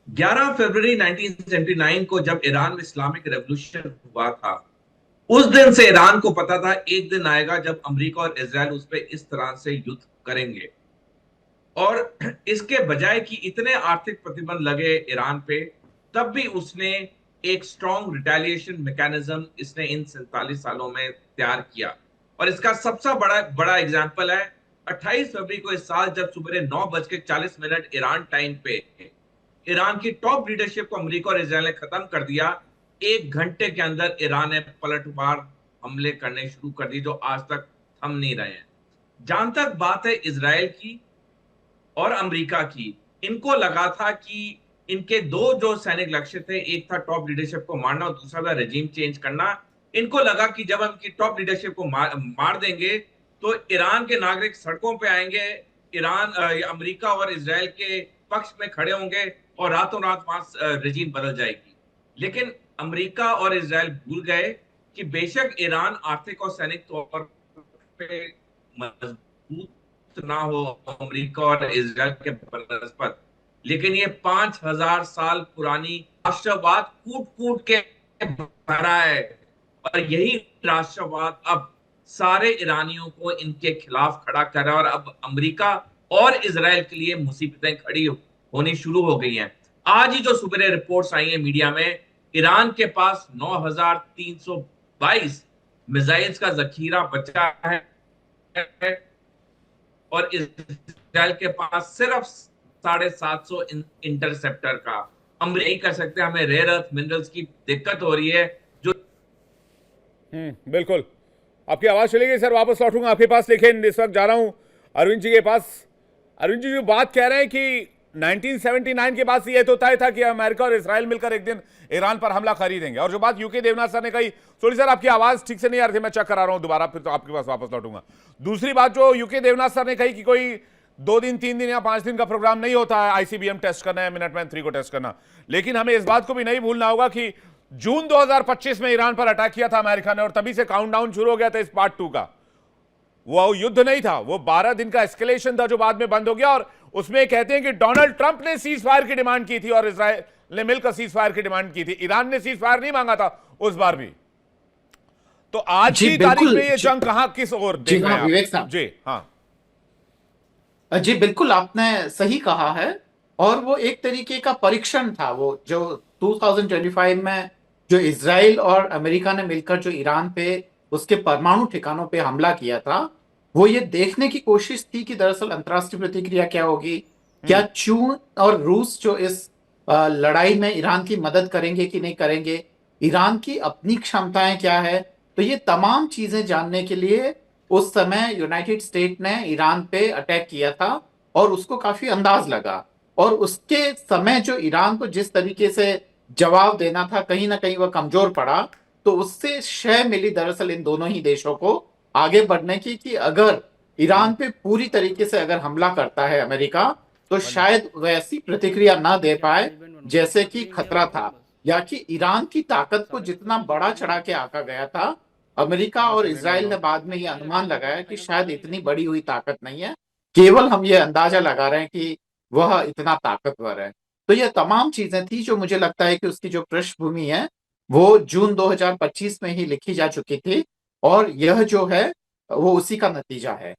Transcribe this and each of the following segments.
11 फरवरी 1979 को जब ईरान में इस्लामिक रेवोल्यूशन हुआ था, उस दिन से ईरान को पता था एक दिन आएगा जब अमेरिका और इसराइल उस पर इस तरह से युद्ध करेंगे। और इसके बजाय कि इतने आर्थिक प्रतिबंध लगे ईरान पे, तब भी उसने एक स्ट्रॉन्ग रिटेलिएशन मैकेनिज्म इसने इन 47 सालों में तैयार किया। और इसका सबसे बड़ा बड़ा एग्जांपल है 28 फरवरी को इस साल, जब सुबह 9:40 ईरान टाइम पे ईरान की टॉप लीडरशिप को अमेरिका और इसराइल ने खत्म कर दिया। 1 घंटे के अंदर ईरान ने पलटवार हमले करने शुरू कर दिए जो आज तक थम नहीं रहे हैं। जहां तक बात है इसराइल की और अमेरिका की, इनको लगा था कि इनके दो जो सैनिक लक्ष्य थे, एक था टॉप लीडरशिप को मारना और दूसरा था रेजिम चेंज करना। इनको लगा कि जब हम इनकी टॉप लीडरशिप को मार देंगे तो ईरान के नागरिक सड़कों पे आएंगे, ईरान अमेरिका और इसराइल के पक्ष में खड़े होंगे और रातों रात वहां रेजिम बदल जाएगी। लेकिन अमेरिका और इसराइल भूल गए कि बेशक ईरान आर्थिक और सैनिक तौर पे मजबूत ना हो अमेरिका और इसराइल के बनस्पत, लेकिन ये 5,000 साल पुरानी राष्ट्रवाद कूट कूट के भरा है। और यही राष्ट्रवाद अब सारे ईरानियों को इनके खिलाफ खड़ा कर रहा है। और अब अमेरिका और इसराइल के लिए मुसीबतें खड़ी होनी शुरू हो गई हैं। आज ही जो सुबह रिपोर्ट्स आई हैं मीडिया में, ईरान के पास 9,322 मिसाइल्स का जखीरा बचा है और इसराइल के पास सिर्फ 750 इंटरसेप्टर का। हम यही कर सकते हैं, हमें रेयर अर्थ मिनरल्स की दिक्कत हो रही है जो। बिल्कुल। आपकी आवाज चली गई सर, वापस लौटूंगा आपके पास, लेकिन इस वक्त जा रहा हूं अरविंद जी के पास। अरविंद जी जो बात कह रहे हैं कि 1979 के बाद से यह तो तय था कि अमेरिका और इसराइल मिलकर एक दिन ईरान पर हमला कर ही देंगे, और जो बात यूके देवनाथ सर ने कही, सॉरी सर आपकी आवाज ठीक से नहीं आ रही थी, मैं चेक करा रहा हूं दोबारा, फिर तो आपके पास वापस लौटूंगा। दूसरी बात जो यूके देवनाथ सर ने कही कि कोई 2 दिन 3 दिन या 5 दिन का प्रोग्राम नहीं होता है आईसीबीएम टेस्ट करना है, मिनटमैन 3 को टेस्ट करना। लेकिन हमें इस बात को भी नहीं भूलना होगा कि जून 2025 में ईरान पर अटैक किया था अमेरिका ने, और तभी से काउंटडाउन शुरू हो गया था इस पार्ट 2 का। वो युद्ध नहीं था, वो 12 दिन का एस्केलेशन था जो बाद में बंद हो गया। और उसमें कहते हैं कि डोनाल्ड ट्रंप ने सीज फायर की डिमांड की थी और इसराइल ने मिलकर सीज फायर की डिमांड की थी। ईरान ने सीज फायर नहीं मांगा था उस बार भी। तो आज जी की तारीख बिल्कुल। में ये जंग कहां किस ओर जी देख रहे हाँ हैं आप? विवेक साहब। जी हाँ। जी बिल्कुल, आपने सही कहा है। और वो एक तरीके का परीक्षण था, वो जो 2025 में जो इसराइल और अमेरिका ने मिलकर जो ईरान पे उसके परमाणु ठिकानों पे हमला किया था, वो ये देखने की कोशिश थी कि दरअसल अंतर्राष्ट्रीय प्रतिक्रिया क्या होगी। क्या चीन और रूस जो इस लड़ाई में ईरान की मदद करेंगे कि नहीं करेंगे, ईरान की अपनी क्षमताएं क्या है। तो ये तमाम चीजें जानने के लिए उस समय यूनाइटेड स्टेट ने ईरान पे अटैक किया था, और उसको काफी अंदाज लगा। और उसके समय जो ईरान को जिस तरीके से जवाब देना था, कहीं ना कहीं वह कमजोर पड़ा। तो उससे शय मिली दरअसल इन दोनों ही देशों को आगे बढ़ने की, कि अगर ईरान पे पूरी तरीके से अगर हमला करता है अमेरिका, तो शायद वैसी प्रतिक्रिया ना दे पाए जैसे कि खतरा था, या कि ईरान की ताकत को जितना बड़ा चढ़ा के आका गया था। अमेरिका और इसराइल ने बाद में ये अनुमान लगाया कि शायद इतनी बड़ी हुई ताकत नहीं है, केवल हम ये अंदाजा लगा रहे हैं कि वह इतना ताकतवर है। तो ये तमाम चीजें थी जो मुझे लगता है कि उसकी जो पृष्ठभूमि है वो जून 2025 में ही लिखी जा चुकी थी, और यह जो है वो उसी का नतीजा है।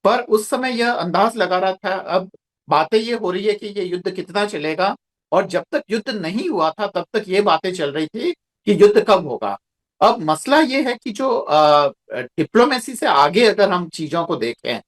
पर उस समय यह अंदाज लगा रहा था। अब बातें ये हो रही है कि ये युद्ध कितना चलेगा, और जब तक युद्ध नहीं हुआ था तब तक ये बातें चल रही थी कि युद्ध कब होगा। अब मसला ये है कि जो डिप्लोमेसी से आगे अगर हम चीजों को देखें,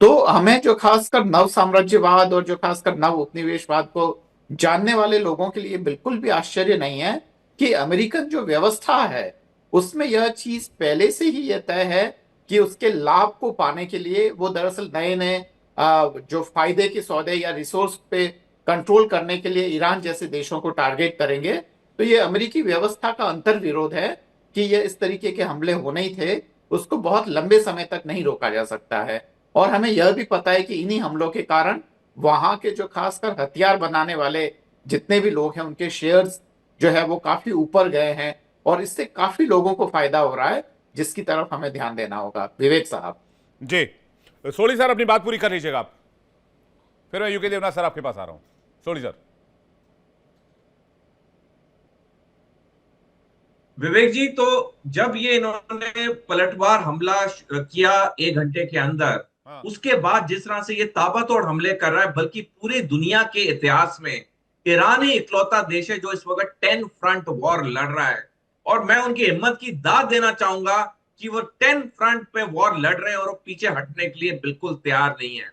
तो हमें जो खासकर नव साम्राज्यवाद और जो खासकर नव उपनिवेशवाद को जानने वाले लोगों के लिए बिल्कुल भी आश्चर्य नहीं है कि अमेरिकन जो व्यवस्था है उसमें यह चीज पहले से ही यह तय है कि उसके लाभ को पाने के लिए वो दरअसल नए नए जो फायदे के सौदे या रिसोर्स पे कंट्रोल करने के लिए ईरान जैसे देशों को टारगेट करेंगे। तो ये अमेरिकी व्यवस्था का अंतर विरोध है कि ये इस तरीके के हमले होने ही थे, उसको बहुत लंबे समय तक नहीं रोका जा सकता है। और हमें यह भी पता है कि इन्हीं हमलों के कारण वहां के जो खासकर हथियार बनाने वाले जितने भी लोग हैं उनके शेयर्स जो है वो काफी ऊपर गए हैं, और इससे काफी लोगों को फायदा हो रहा है, जिसकी तरफ हमें ध्यान देना होगा विवेक साहब। जी सोली सर अपनी बात पूरी कर लीजिएगा आप, फिर मैं यूके देवनाथ सर आपके पास आ रहा हूं। सोली सर। विवेक जी, तो जब ये इन्होंने पलटवार हमला किया 1 घंटे के अंदर, हाँ। उसके बाद जिस तरह से ये ताबड़तोड़ हमले कर रहा है, बल्कि पूरी दुनिया के इतिहास में ईरान ही इकलौता देश है जो इस वक्त 10 फ्रंट वॉर लड़ रहा है। और मैं उनकी हिम्मत की दाद देना चाहूंगा कि वो 10 फ्रंट पे वॉर लड़ रहे हैं और वो पीछे हटने के लिए बिल्कुल तैयार नहीं है।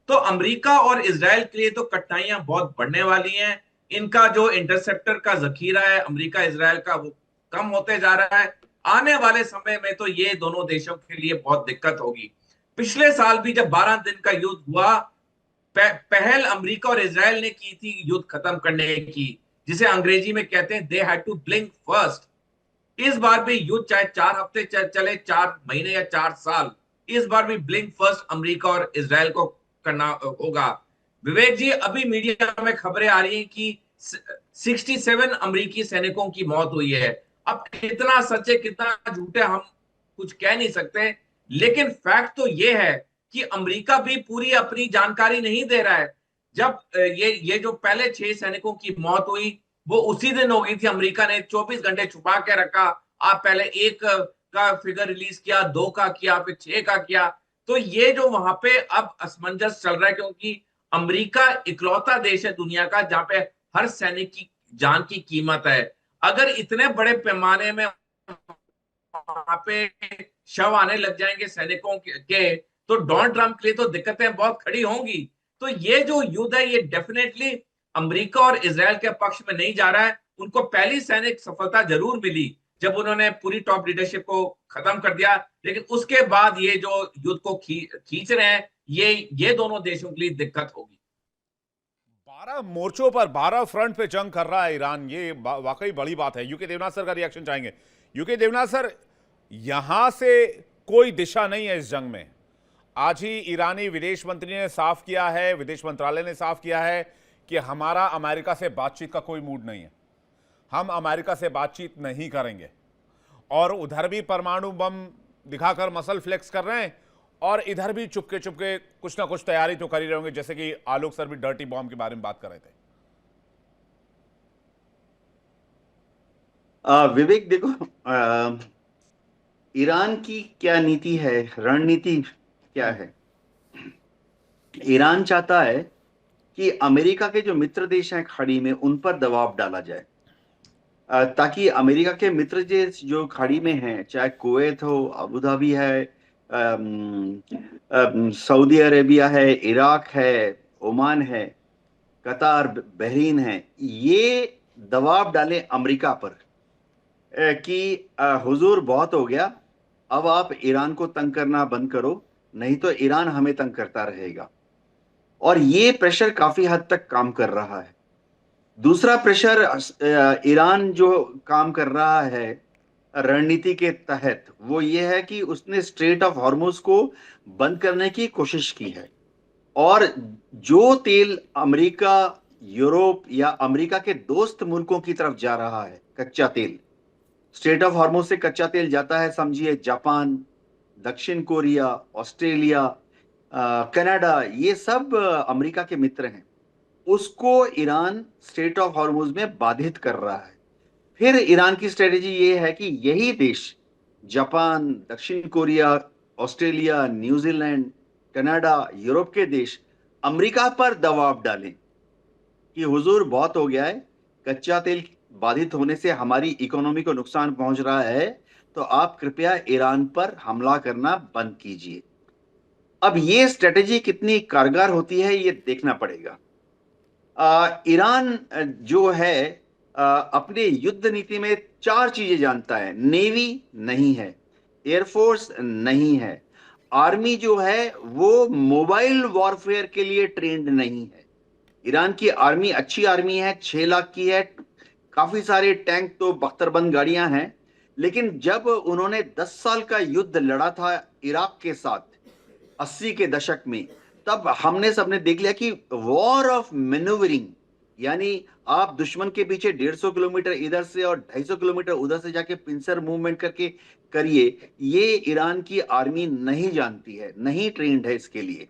तो अमेरिका और इसराइल के लिए तो कठिनाइयां बहुत बढ़ने वाली हैं। इनका जो इंटरसेप्टर का जखीरा है अमेरिका इसराइल का, वो कम होते जा रहा है। आने वाले समय में तो ये दोनों देशों के लिए बहुत दिक्कत होगी। पिछले साल भी जब 12 दिन का युद्ध हुआ, पहल अमेरिका और इसराइल ने की थी युद्ध खत्म करने की, जिसे अंग्रेजी में कहते हैं they had to blink first. इस बार भी युद्ध चाहे 4 हफ्ते चले, 4 महीने या 4 साल, इस बार भी ब्लिंक फर्स्ट अमेरिका और इसराइल को करना होगा। विवेक जी, अभी मीडिया में खबरें आ रही हैं कि 67 अमेरिकी सैनिकों की मौत हुई है। अब कितना सच है कितना झूठ है हम कुछ कह नहीं सकते, लेकिन फैक्ट तो ये है कि अमेरिका भी पूरी अपनी जानकारी नहीं दे रहा है। जब ये जो पहले 6 सैनिकों की मौत हुई, वो उसी दिन हो गई थी। अमेरिका ने 24 घंटे छुपा के रखा। आप पहले 1 का फिगर रिलीज किया, 2 का किया, फिर 6 का किया। तो ये जो वहां पे अब असमंजस चल रहा है, क्योंकि अमेरिका इकलौता देश है दुनिया का जहां पे हर सैनिक की जान की कीमत है। अगर इतने बड़े पैमाने में वहां पे शव आने लग जाएंगे सैनिकों के, तो डोनाल्ड ट्रंप के लिए तो दिक्कतें बहुत खड़ी होंगी। तो ये जो युद्ध है ये डेफिनेटली अमेरिका और इसराइल के पक्ष में नहीं जा रहा है। उनको पहली सैनिक सफलता जरूर मिली जब उन्होंने पूरी टॉप लीडरशिप को खत्म कर दिया, लेकिन उसके बाद ये जो युद्ध को खींच रहे हैं, ये दोनों देशों के लिए दिक्कत होगी। 12 मोर्चों पर 12 फ्रंट पे जंग कर रहा है ईरान, ये वाकई बड़ी बात है। यूके देवनाथ सर का रिएक्शन चाहेंगे। यूके देवनाथ सर, यहां से कोई दिशा नहीं है इस जंग में। आज ही ईरानी विदेश मंत्री ने साफ किया है, विदेश मंत्रालय ने साफ किया है कि हमारा अमेरिका से बातचीत का कोई मूड नहीं है, हम अमेरिका से बातचीत नहीं करेंगे। और उधर भी परमाणु बम दिखाकर मसल फ्लेक्स कर रहे हैं और इधर भी चुपके चुपके कुछ ना कुछ तैयारी तो कर ही रहे होंगे, जैसे कि आलोक सर भी डर्टी बॉम्ब के बारे में बात कर रहे थे। विवेक देखो, ईरान की क्या नीति है, रणनीति क्या है। ईरान चाहता है कि अमेरिका के जो मित्र देश हैं खाड़ी में, उन पर दबाव डाला जाए, ताकि अमेरिका के मित्र देश जो खाड़ी में हैं, चाहे कुवैत हो, अबू धाबी है, सऊदी अरेबिया है, इराक है, ओमान है, कतार, बहरीन है, ये दबाव डालें अमेरिका पर कि हुजूर बहुत हो गया, अब आप ईरान को तंग करना बंद करो, नहीं तो ईरान हमें तंग करता रहेगा। और ये प्रेशर काफी हद तक काम कर रहा है। दूसरा प्रेशर ईरान जो काम कर रहा है रणनीति के तहत, वो ये है कि उसने स्ट्रेट ऑफ हॉर्मुज को बंद करने की कोशिश की है। और जो तेल अमेरिका, यूरोप या अमेरिका के दोस्त मुल्कों की तरफ जा रहा है, कच्चा तेल, स्ट्रेट ऑफ हॉर्मुज से कच्चा तेल जाता है, समझिए जापान, दक्षिण कोरिया, ऑस्ट्रेलिया, कनाडा, ये सब अमेरिका के मित्र हैं। उसको ईरान स्ट्रेट ऑफ हॉर्मुज में बाधित कर रहा है। फिर ईरान की स्ट्रेटेजी ये है कि यही देश, जापान, दक्षिण Korea, Australia, New Zealand, Canada, Europe के देश अमेरिका पर दबाव डालें कि हुजूर बहुत हो गया है, कच्चा तेल बाधित होने से हमारी इकोनॉमी को नुकसान पहुंच रहा है, तो आप कृपया ईरान पर हमला करना बंद कीजिए। अब ये स्ट्रेटेजी कितनी कारगर होती है ये देखना पड़ेगा। ईरान जो है अपने युद्ध नीति में 4 चीजें जानता है। नेवी नहीं है, एयरफोर्स नहीं है, आर्मी जो है वो मोबाइल वॉरफेयर के लिए ट्रेंड नहीं है। ईरान की आर्मी अच्छी आर्मी है, 6 लाख की है, काफी सारे टैंक तो बख्तरबंद गाड़ियां हैं। लेकिन जब उन्होंने 10 साल का युद्ध लड़ा था इराक के साथ 80 के दशक में, तब हमने सबने देख लिया कि वॉर ऑफ मैन्यूवरिंग, यानी आप दुश्मन के पीछे 150 किलोमीटर इधर से और 250 किलोमीटर उधर से जाके पिंसर मूवमेंट करके करिए, ये ईरान की आर्मी नहीं जानती है, नहीं ट्रेंड है इसके लिए।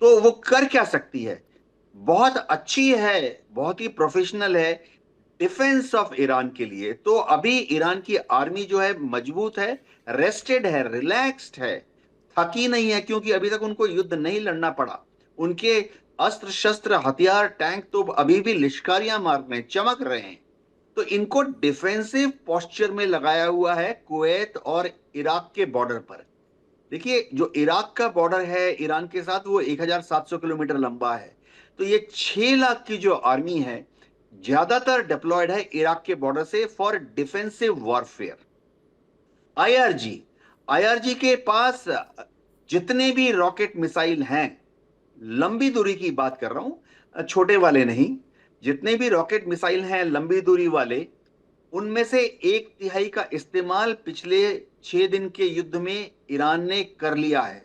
तो वो कर क्या सकती है, बहुत अच्छी है, बहुत ही प्रोफेशनल है, डिफेंस ऑफ ईरान के लिए। तो अभी ईरान की आर्मी जो है मजबूत है, रेस्टेड है, रिलैक्स्ड है, थकी नहीं है, क्योंकि अभी तक उनको युद्ध नहीं लड़ना पड़ा। उनके अस्त्र शस्त्र हथियार टैंक तो अभी भी लिश्कारियां मार रहे हैं, चमक रहे हैं। तो इनको डिफेंसिव पोस्चर में लगाया हुआ है कुवैत और इराक के बॉर्डर पर। देखिए, जो इराक का बॉर्डर है ईरान के साथ वो 1700 किलोमीटर लंबा है। तो ये 6 लाख की जो आर्मी है ज्यादातर डिप्लॉयड है इराक के बॉर्डर से फॉर डिफेंसिव वॉरफेयर। आईआरजी आईआरजी के पास जितने भी रॉकेट मिसाइल हैं, लंबी दूरी की बात कर रहा हूं, छोटे वाले नहीं, जितने भी रॉकेट मिसाइल हैं लंबी दूरी वाले, उनमें से 1/3 का इस्तेमाल पिछले 6 दिन के युद्ध में ईरान ने कर लिया है।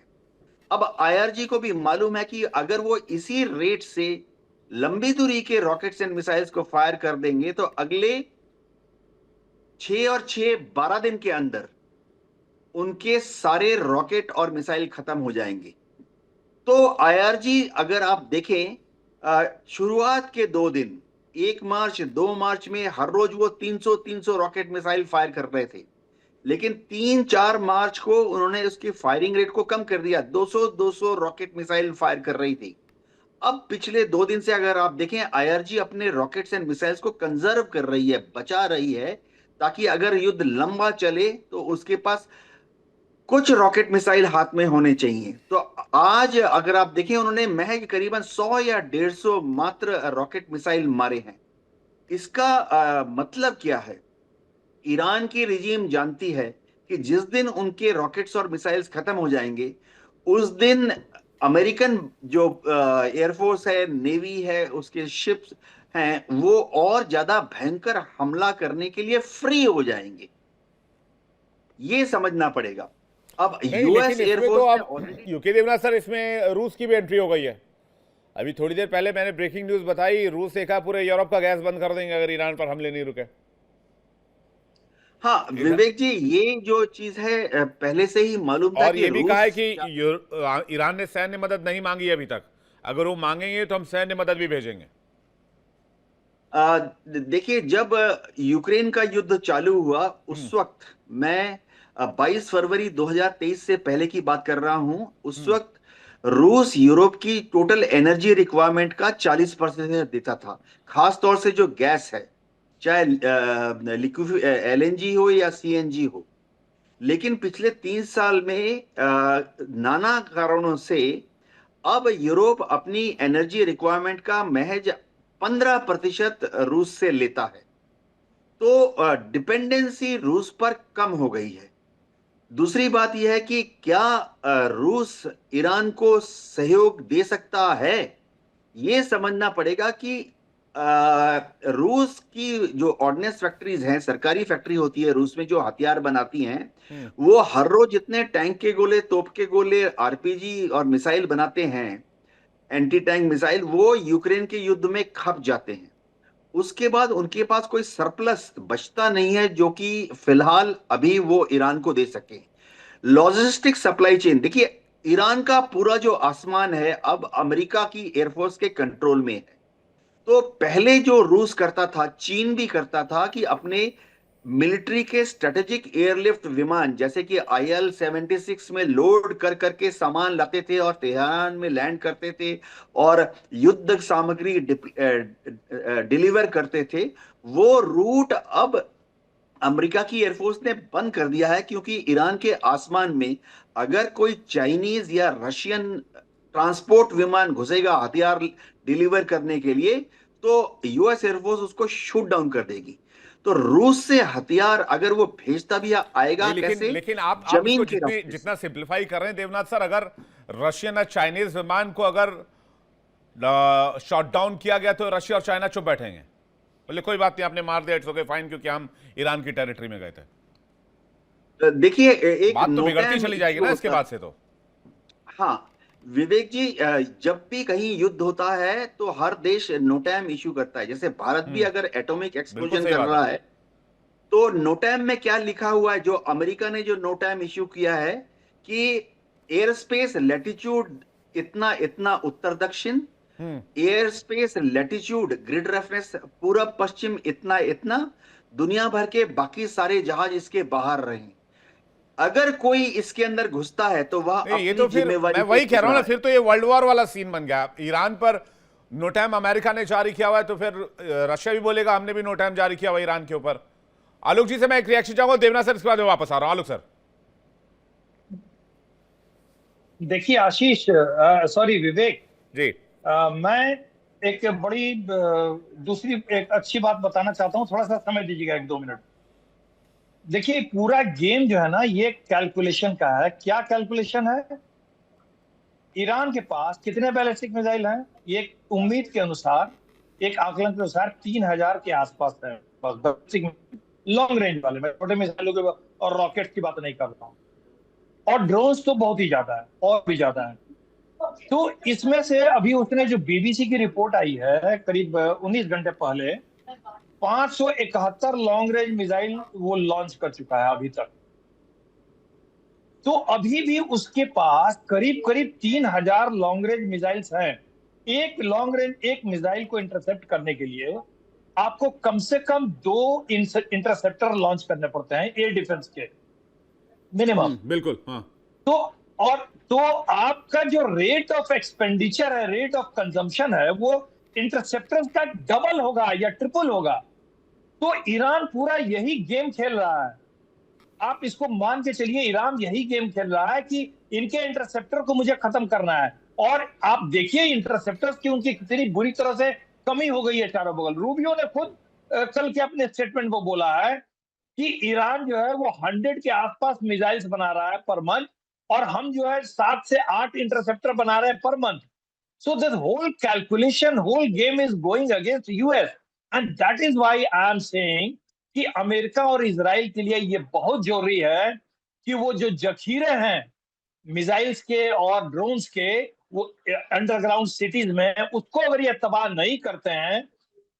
अब आईआरजी को भी मालूम है कि अगर वो इसी रेट से लंबी दूरी के रॉकेट्स एंड मिसाइल्स को फायर कर देंगे तो अगले 6 और 6 12 दिन के अंदर उनके सारे रॉकेट और मिसाइल खत्म हो जाएंगे। तो आईआरजी अगर आप देखें, शुरुआत के 2 दिन 1 मार्च 2 मार्च में हर रोज वो 300 रॉकेट मिसाइल फायर कर रहे थे, लेकिन 3-4 मार्च को उन्होंने उसकी फायरिंग रेट को कम कर दिया, 200 रॉकेट मिसाइल फायर कर रही थी। अब पिछले 2 दिन से अगर आप देखें, आईआरजी अपने रॉकेट्स एंड मिसाइल्स को कंजर्व कर रही है, बचा रही है, ताकि अगर युद्ध लंबा चले तो उसके पास कुछ रॉकेट मिसाइल हाथ में होने चाहिए। तो आज अगर आप देखें, उन्होंने महज करीबन 100 या 150 मात्र रॉकेट मिसाइल मारे हैं। इसका मतलब क्या है? ईरान की रिजीम जानती है कि जिस दिन उनके रॉकेट्स और मिसाइल्स खत्म हो जाएंगे, उस दिन अमेरिकन जो एयरफोर्स है, नेवी है, उसके शिप्स हैं, वो और ज्यादा भयंकर हमला करने के लिए फ्री हो जाएंगे। ये समझना पड़ेगा। अब नहीं, यूएस लेकिन इसमें एयरफोर्स तो ने अब ऑलरेडी, यूके देवनाथ सर, इसमें रूस की भी एंट्री हो गई है। अभी थोड़ी देर पहले मैंने ब्रेकिंग न्यूज बताई, रूस देखा पूरे यूरोप का गैस बंद कर देंगे अगर ईरान पर हमले नहीं रुके। हाँ विवेक जी, ये जो चीज है पहले से ही मालूम था और कि ये भी कहा है रूस, कि ईरान ने सैन्य मदद नहीं मांगी अभी तक, अगर वो मांगेंगे तो हम सैन्य मदद भी भेजेंगे। देखिए, जब यूक्रेन का युद्ध चालू हुआ उस वक्त, मैं 22 फरवरी 2023 से पहले की बात कर रहा हूं, उस वक्त रूस यूरोप की टोटल एनर्जी रिक्वायरमेंट का 40% देता था, खास तौर से जो गैस है, चाहे लिक्विड एलएनजी हो या सीएनजी हो। लेकिन पिछले 3 साल में नाना कारणों से अब यूरोप अपनी एनर्जी रिक्वायरमेंट का महज 15% रूस से लेता है। तो डिपेंडेंसी रूस पर कम हो गई है। दूसरी बात यह है कि क्या रूस ईरान को सहयोग दे सकता है? ये समझना पड़ेगा कि रूस की जो ऑर्डिनेंस फैक्ट्रीज हैं, सरकारी फैक्ट्री होती है रूस में जो हथियार बनाती हैं, वो हर रोज इतने टैंक के गोले, तोप के गोले, आरपीजी और मिसाइल बनाते हैं, एंटी टैंक मिसाइल, वो यूक्रेन के युद्ध में खप जाते हैं। उसके बाद उनके पास कोई सरप्लस बचता नहीं है जो कि फिलहाल अभी वो ईरान को दे सके। लॉजिस्टिक सप्लाई चेन देखिए, ईरान का पूरा जो आसमान है अब अमेरिका की एयरफोर्स के कंट्रोल में है। तो पहले जो रूस करता था, चीन भी करता था कि अपने मिलिट्री के स्ट्रेटेजिक एयरलिफ्ट विमान जैसे कि IL-76 में लोड कर करके सामान लाते थे और तेहरान में लैंड करते थे और युद्ध सामग्री डिलीवर करते थे। वो रूट अब अमेरिका की एयरफोर्स ने बंद कर दिया है, क्योंकि ईरान के आसमान में अगर कोई चाइनीज या रशियन ट्रांसपोर्ट विमान घुसेगा हथियार डिलीवर करने के लिए, तो यूएस एयरफोर्स उसको शूट डाउन कर देगी। तो रूस से हथियार अगर वो भेजता भी आएगा नहीं, कैसे? लेकिन आप जमीन इसको के रास्ते से। जितना सिंप्लीफाई कर रहे हैं देवनाथ सर, अगर रशियन या चाइनीज विमान को अगर शॉट डाउन किया गया तो रशिया और चाइना चुप बैठेंगे, बोले कोई बात नहीं, आपने मार दिया, इट्स ओके फाइन, क्योंकि हम ईरान की टेरिटरी में गए थे। देखिए, एक बात तो बिगड़ती चली जाएगी ना इसके बाद से तो। हाँ विवेक जी, जब भी कहीं युद्ध होता है तो हर देश नोटैम इशू करता है। जैसे भारत भी अगर एटॉमिक एक्सप्लोजन कर रहा है तो नोटैम में क्या लिखा हुआ है? जो अमेरिका ने जो नोटैम इशू किया है कि एयर स्पेस लैटिट्यूड इतना इतना उत्तर दक्षिण air space, latitude, grid reference, पूरब पश्चिम, इतना इतना, दुनिया भर के बाकी सारे जहाज इसके बाहर रहे। अगर कोई इसके अंदर घुसता है तो वह ये तो फिर मैं वही कह रहा हूं ना, फिर तो ये वर्ल्ड वॉर वाला सीन बन गया। ईरान पर नो टाइम अमेरिका ने जारी किया हुआ है, तो फिर रशिया भी बोलेगा हमने भी नो टाइम जारी किया हुआ ईरान के ऊपर। आलोक जी से मैं एक रिएक्शन चाहूंगा, देवनाथ सर इसके बाद मैं वापस आ रहा हूं। आलोक सर। देखिए आशीष, सॉरी विवेक जी, मैं एक बड़ी दूसरी एक अच्छी बात बताना चाहता हूँ, थोड़ा सा समय दीजिएगा 1-2 मिनट। देखिए पूरा गेम जो है ना, ये कैलकुलेशन का है। क्या कैलकुलेशन है? ईरान के पास कितने बैलिस्टिक मिसाइल हैं? ये उम्मीद के अनुसार, एक आकलन के अनुसार 3000 के आसपास है लॉन्ग रेंज वाले। मैं छोटे मिसाइलों के और रॉकेट की बात नहीं कर रहा हूँ। और ड्रोन्स तो बहुत ही ज्यादा है, और भी ज्यादा है। तो इसमें से अभी उसने जो बीबीसी की रिपोर्ट आई है करीब 19 घंटे पहले, 571 लॉन्ग रेंज मिसाइल वो लॉन्च कर चुका है अभी तक। तो अभी भी उसके पास करीब करीब 3000 लॉन्ग रेंज मिसाइल्स हैं। एक लॉन्ग रेंज एक मिसाइल को इंटरसेप्ट करने के लिए आपको कम से कम 2 इंटरसेप्टर लॉन्च करने पड़ते हैं एयर डिफेंस के, मिनिमम। बिल्कुल, हाँ। तो आपका जो रेट ऑफ एक्सपेंडिचर है, रेट ऑफ कंजम्पशन है, वो इंटरसेप्टर्स का डबल होगा या ट्रिपल होगा। तो ईरान पूरा यही गेम खेल रहा है। आप इसको मान के चलिए, ईरान यही गेम खेल रहा है कि इनके इंटरसेप्टर को मुझे खत्म करना है। और आप देखिए इंटरसेप्टर्स की उनकी कितनी बुरी तरह से कमी हो गई है चारों बगल। रूबियो ने खुद कल के अपने स्टेटमेंट में बोला है कि ईरान जो है वो 100 के आसपास मिसाइल्स बना रहा है पर मंथ, और हम जो है 7 से 8 इंटरसेप्टर बना रहे हैं per month. So this whole calculation, whole game is going against US, and that is why I am saying कि अमेरिका और इजराइल के लिए ये बहुत जरूरी है कि वो जो जखीरे हैं मिसाइल्स के और ड्रोन्स के, वो अंडरग्राउंड सिटीज में, उसको अगर ये तबाह नहीं करते हैं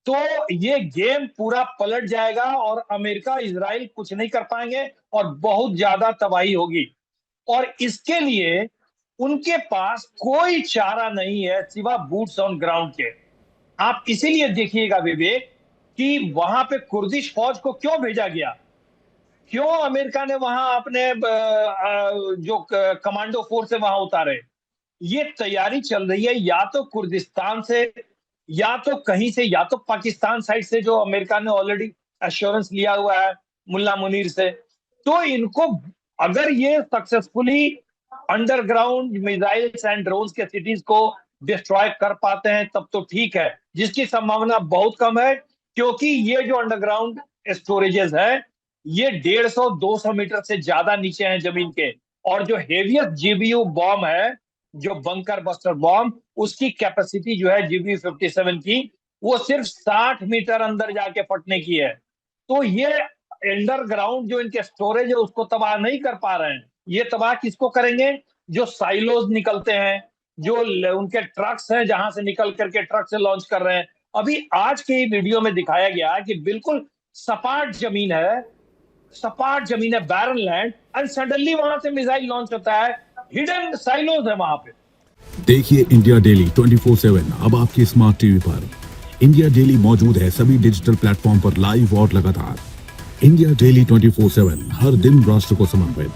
तो ये गेम पूरा पलट जाएगा और अमेरिका इजराइल कुछ नहीं कर पाएंगे और बहुत ज्यादा तबाही होगी। और इसके लिए उनके पास कोई चारा नहीं है सिवा बूट्स ऑन ग्राउंड के। आप इसीलिए देखिएगा विवेक कि वहां पे कुर्दिश फौज को क्यों भेजा गया, क्यों अमेरिका ने वहां अपने जो कमांडो फोर्स है वहां उतारे। ये तैयारी चल रही है या तो कुर्दिस्तान से, या तो कहीं से, या तो पाकिस्तान साइड से, जो अमेरिका ने ऑलरेडी एश्योरेंस लिया हुआ है मुल्ला मुनीर से। तो इनको अगर ये successfully underground missiles and drones के सिटीज को डिस्ट्रॉय कर पाते हैं तब तो ठीक है, जिसकी संभावना बहुत कम है, क्योंकि ये जो अंडरग्राउंड स्टोरेजेस है ये 150-200 मीटर से ज्यादा नीचे हैं जमीन के। और जो हेवीएस्ट जीबीयू बॉम्ब है, जो बंकर बस्टर बॉम्ब, उसकी कैपेसिटी जो है जीबीयू 57 की, वो सिर्फ 60 मीटर अंदर जाके फटने की है। तो ये अंडरग्राउंड जो इनके स्टोरेज है उसको तबाह नहीं कर पा रहे हैं। ये तबाह किसको करेंगे? जो साइलोज निकलते हैं, जो उनके ट्रक्स हैं जहां से निकल करके ट्रक से लॉन्च कर रहे हैं। अभी आज के वीडियो में दिखाया गया कि बिल्कुल सपाट जमीन है, बैरन लैंड, एंड सडनली वहां से मिसाइल लॉन्च होता है। हिडन साइलोज है वहां पे। देखिए इंडिया डेली 24/7 अब आपकी स्मार्ट टीवी पर। इंडिया डेली मौजूद है सभी डिजिटल प्लेटफॉर्म पर लाइव और लगातार। इंडिया डेली 24/7 हर दिन राष्ट्र को समर्पित।